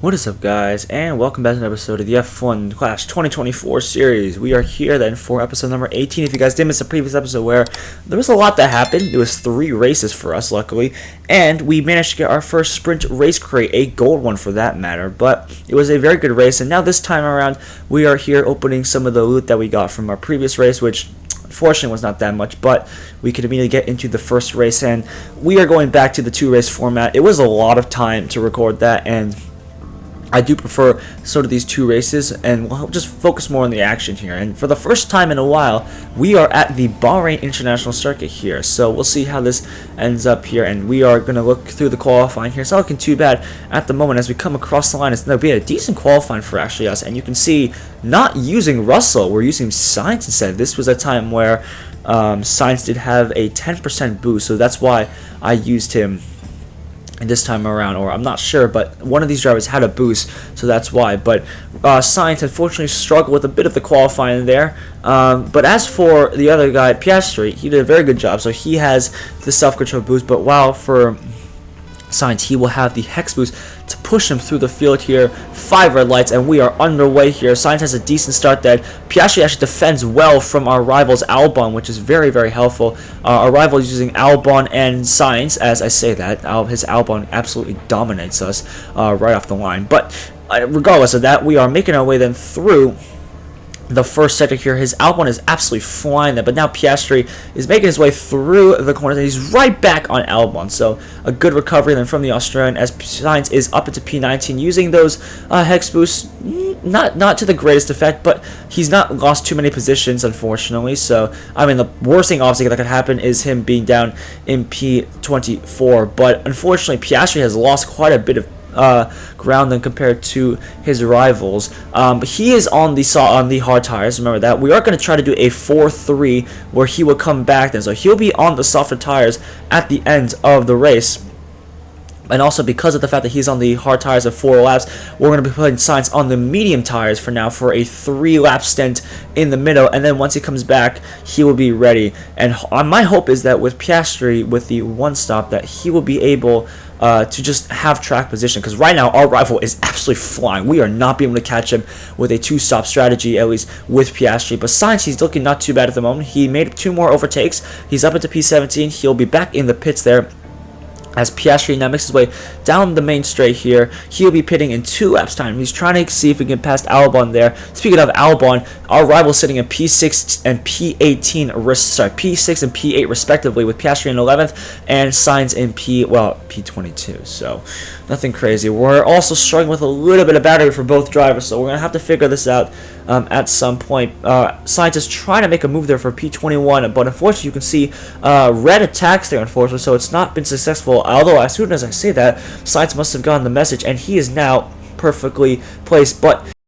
What is up, guys, and welcome back to an episode of the F1 Clash 2024 series. We are here then for episode number 18. If you guys did miss the previous episode where there was a lot that happened, it was 3 races for us, luckily, and we managed to get our first sprint race crate, a gold one for that matter, but it was a very good race, and now this time around, we are here opening some of the loot that we got from our previous race, which unfortunately was not that much, but we could immediately get into the first race, and we are going back to the 2-race format. It was a lot of time to record that, and I do prefer sort of these 2 races, and we'll just focus more on the action here. And for the first time in a while, we are at the Bahrain International Circuit here, so we'll see how this ends up here, and we are going to look through the qualifying here. It's not looking too bad at the moment as we come across the line. It's going to be a decent qualifying for actually us, and you can see not using Russell, we're using Sainz instead. This was a time where Sainz did have a 10% boost, so that's why I used him this time around, or I'm not sure, but one of these drivers had a boost, so that's why. But Sainz unfortunately struggled with a bit of the qualifying there, but as for the other guy, Piastri, he did a very good job, so he has the self-control boost. But while for Sainz, he will have the hex boost to push him through the field here. 5 red lights, and we are underway here. Sainz has a decent start there. Piastri actually defends well from our rivals Albon, which is very, very helpful. Our rival is using Albon and Sainz. As I say that, his Albon absolutely dominates us right off the line. But regardless of that, we are making our way then through the first sector here. His Albon is absolutely flying there, but now Piastri is making his way through the corners, and he's right back on Albon. So a good recovery then from the Australian as Sainz is up into P19 using those hex boosts. Not to the greatest effect, but he's not lost too many positions, unfortunately. So, I mean, the worst thing obviously that could happen is him being down in P24, but unfortunately Piastri has lost quite a bit of ground than compared to his rivals. But he is on the hard tires. Remember that. We are going to try to do a 4-3 where he will come back then. So he'll be on the softer tires at the end of the race. And also because of the fact that he's on the hard tires of 4 laps, we're going to be putting Sainz on the medium tires for now for a 3-lap stint in the middle. And then once he comes back, he will be ready. And my hope is that with Piastri, with the 1-stop, that he will be able to just have track position. Because right now, our rival is absolutely flying. We are not being able to catch him with a 2-stop strategy, at least with Piastri. But Sainz, he's looking not too bad at the moment. He made 2 more overtakes. He's up into P17. He'll be back in the pits there as Piastri now makes his way down the main straight here. He'll be pitting in 2 laps time. He's trying to see if he can pass Albon there. Speaking of Albon, our rival sitting in P6 and P18, P6 and P8 respectively, with Piastri in 11th and Sainz in P22. So nothing crazy. We're also struggling with a little bit of battery for both drivers, so we're gonna have to figure this out at some point. Sainz is trying to make a move there for P21, but unfortunately you can see red attacks there, unfortunately, so it's not been successful. Although as soon as I say that, Sainz must have gotten the message, and he is now perfectly placed. But